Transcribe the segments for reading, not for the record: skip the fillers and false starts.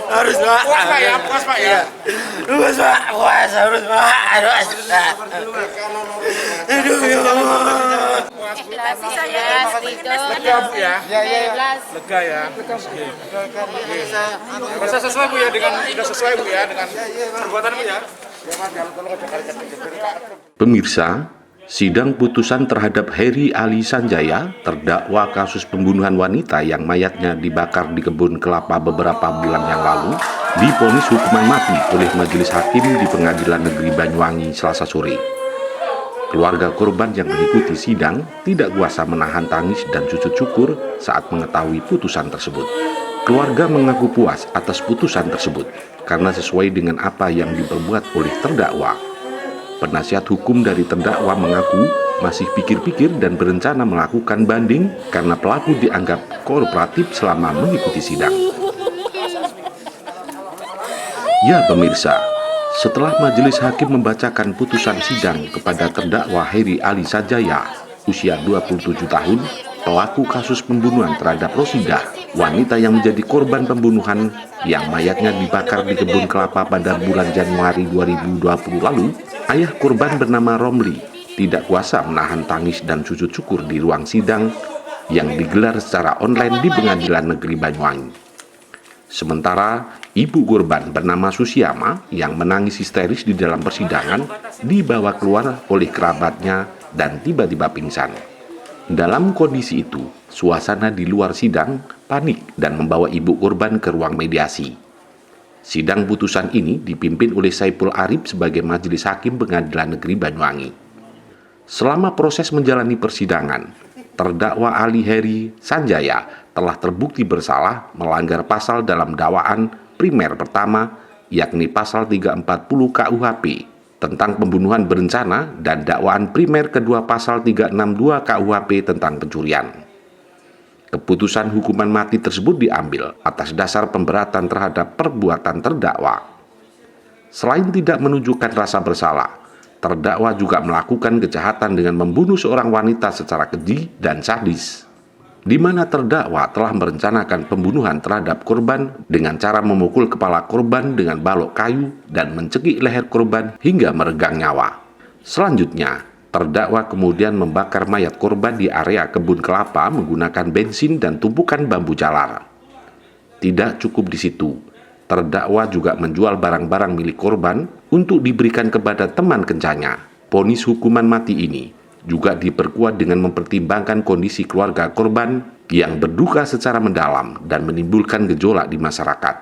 Harus Pak. Puas Pak ya, puas Pak ya. Puas Pak, puas harus Pak. Harus. Aduh ya. Lega Bu ya. Lega ya. Rasa sesuai Bu ya dengan sudah sesuai Bu ya dengan perbuatan Bu ya. Pemirsa, sidang putusan terhadap Heri Ali Sanjaya, terdakwa kasus pembunuhan wanita yang mayatnya dibakar di kebun kelapa beberapa bulan yang lalu, divonis hukuman mati oleh majelis hakim di Pengadilan Negeri Banyuwangi Selasa sore. Keluarga korban yang mengikuti sidang tidak kuasa menahan tangis dan sujud syukur saat mengetahui putusan tersebut. Keluarga mengaku puas atas putusan tersebut karena sesuai dengan apa yang diperbuat oleh terdakwa. Penasihat hukum dari terdakwa mengaku masih pikir-pikir dan berencana melakukan banding karena pelaku dianggap kooperatif selama mengikuti sidang. Ya pemirsa, setelah majelis hakim membacakan putusan sidang kepada terdakwa Heri Ali Sanjaya, usia 27 tahun, pelaku kasus pembunuhan terhadap Rosidah, wanita yang menjadi korban pembunuhan yang mayatnya dibakar di kebun kelapa pada bulan Januari 2020 lalu, ayah korban bernama Romli tidak kuasa menahan tangis dan sujud syukur di ruang sidang yang digelar secara online di Pengadilan Negeri Banyuwangi. Sementara ibu korban bernama Susiama yang menangis histeris di dalam persidangan dibawa keluar oleh kerabatnya dan tiba-tiba pingsan. Dalam kondisi itu, suasana di luar sidang panik dan membawa ibu korban ke ruang mediasi. Sidang putusan ini dipimpin oleh Saipul Arif sebagai majelis hakim Pengadilan Negeri Banyuwangi. Selama proses menjalani persidangan, terdakwa Ali Heri Sanjaya telah terbukti bersalah melanggar pasal dalam dakwaan primer pertama, yakni pasal 340 KUHP tentang pembunuhan berencana dan dakwaan primer kedua pasal 362 KUHP tentang pencurian. Keputusan hukuman mati tersebut diambil atas dasar pemberatan terhadap perbuatan terdakwa. Selain tidak menunjukkan rasa bersalah, terdakwa juga melakukan kejahatan dengan membunuh seorang wanita secara keji dan sadis, di mana terdakwa telah merencanakan pembunuhan terhadap korban dengan cara memukul kepala korban dengan balok kayu dan mencekik leher korban hingga meregang nyawa. Selanjutnya, terdakwa kemudian membakar mayat korban di area kebun kelapa menggunakan bensin dan tumpukan bambu jalar. Tidak cukup di situ, terdakwa juga menjual barang-barang milik korban untuk diberikan kepada teman kencannya. Vonis hukuman mati ini juga diperkuat dengan mempertimbangkan kondisi keluarga korban yang berduka secara mendalam dan menimbulkan gejolak di masyarakat.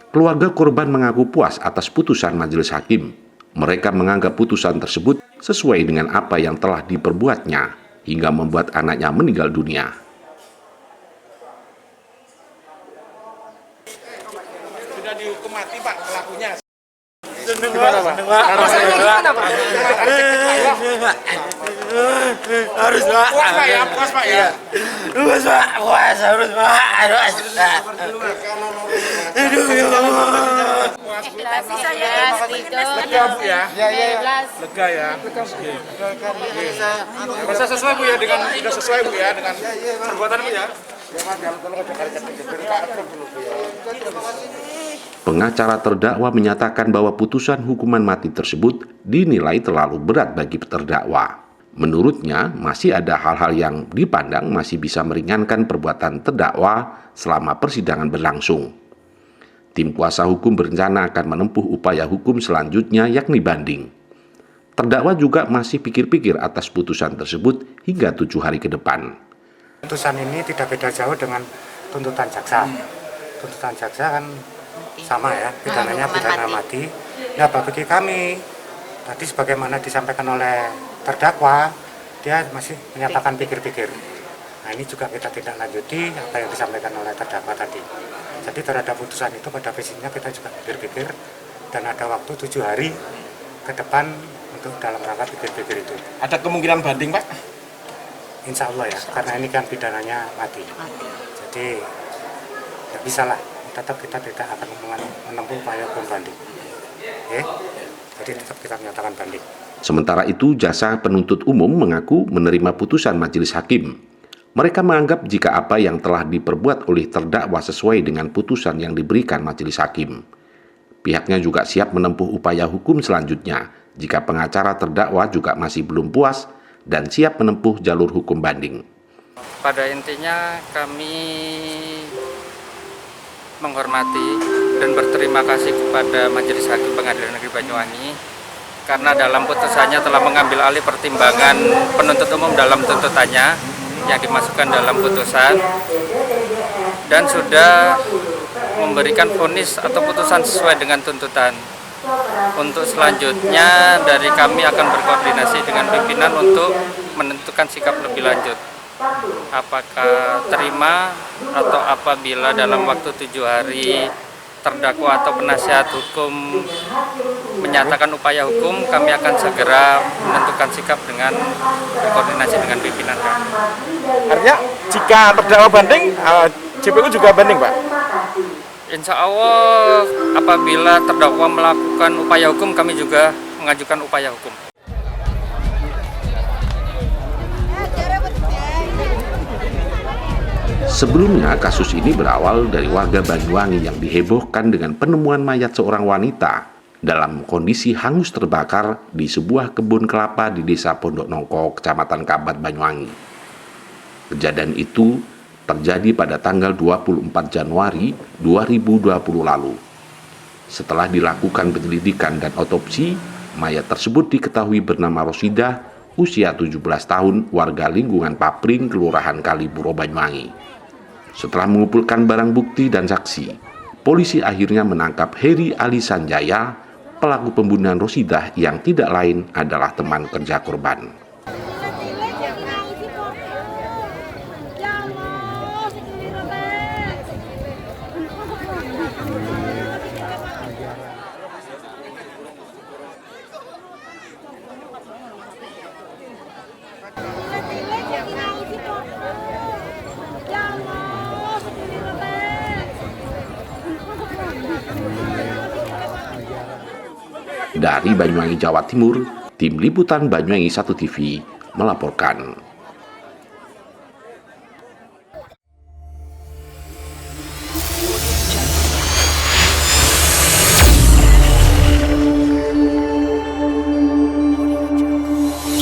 Keluarga korban mengaku puas atas putusan majelis hakim. Mereka menganggap putusan tersebut sesuai dengan apa yang telah diperbuatnya hingga membuat anaknya meninggal dunia. Sudah dihukum mati Pak pelakunya. Gimana Pak? Harus Pak. Puas Pak ya, puas Pak ya. Puas Pak, puas harus Pak. Harus. Aduh ya. Lega Bu ya. Lega ya. Rasa sesuai Bu ya dengan sudah sesuai Bu ya dengan perbuatan Bu ya. Pengacara terdakwa menyatakan bahwa putusan hukuman mati tersebut dinilai terlalu berat bagi terdakwa. Menurutnya, masih ada hal-hal yang dipandang masih bisa meringankan perbuatan terdakwa selama persidangan berlangsung. Tim kuasa hukum berencana akan menempuh upaya hukum selanjutnya yakni banding. Terdakwa juga masih pikir-pikir atas putusan tersebut hingga 7 hari ke depan. Putusan ini tidak beda jauh dengan tuntutan jaksa. Tuntutan jaksa kan sama ya, pidananya pidana mati. Nah, bagi kami tadi sebagaimana disampaikan oleh terdakwa, dia masih menyatakan pikir-pikir. Nah, ini juga kita tidak lanjuti apa yang disampaikan oleh terdakwa tadi. Jadi terhadap putusan itu pada prinsipnya kita juga pikir-pikir dan ada waktu 7 hari ke depan untuk dalam rangka pikir-pikir itu. Ada kemungkinan banding Pak? Insya Allah ya, karena ini kan pidananya mati. Jadi tidak bisa lah, tetap kita tidak akan menempuh upaya hukum banding. Oke? Jadi tetap kita menyatakan banding. Sementara itu, jaksa penuntut umum mengaku menerima putusan majelis hakim. Mereka menganggap jika apa yang telah diperbuat oleh terdakwa sesuai dengan putusan yang diberikan majelis hakim. Pihaknya juga siap menempuh upaya hukum selanjutnya jika pengacara terdakwa juga masih belum puas dan siap menempuh jalur hukum banding. Pada intinya kami menghormati dan berterima kasih kepada Majelis Hakim Pengadilan Negeri Banyuwangi karena dalam putusannya telah mengambil alih pertimbangan penuntut umum dalam tuntutannya yang dimasukkan dalam putusan dan sudah memberikan vonis atau putusan sesuai dengan tuntutan. Untuk selanjutnya dari kami akan berkoordinasi dengan pimpinan untuk menentukan sikap lebih lanjut. Apakah terima atau apabila dalam waktu 7 hari terdakwa atau penasihat hukum menyatakan upaya hukum, kami akan segera menentukan sikap dengan berkoordinasi dengan pimpinan kami. Artinya jika terdakwa banding, JPU juga banding, Pak? Insya Allah apabila terdakwa melakukan upaya hukum, kami juga mengajukan upaya hukum. Sebelumnya, kasus ini berawal dari warga Banyuwangi yang dihebohkan dengan penemuan mayat seorang wanita dalam kondisi hangus terbakar di sebuah kebun kelapa di Desa Pondok Nongko, Kecamatan Kabat, Banyuwangi. Kejadian itu terjadi pada tanggal 24 Januari 2020 lalu. Setelah dilakukan penyelidikan dan otopsi, mayat tersebut diketahui bernama Rosidah, usia 17 tahun, warga lingkungan Papring, Kelurahan Kaliburo, Banyuwangi. Setelah mengumpulkan barang bukti dan saksi, polisi akhirnya menangkap Heri Ali Sanjaya, pelaku pembunuhan Rosidah yang tidak lain adalah teman kerja korban. Dari Banyuwangi, Jawa Timur, Tim Liputan Banyuwangi 1 TV melaporkan.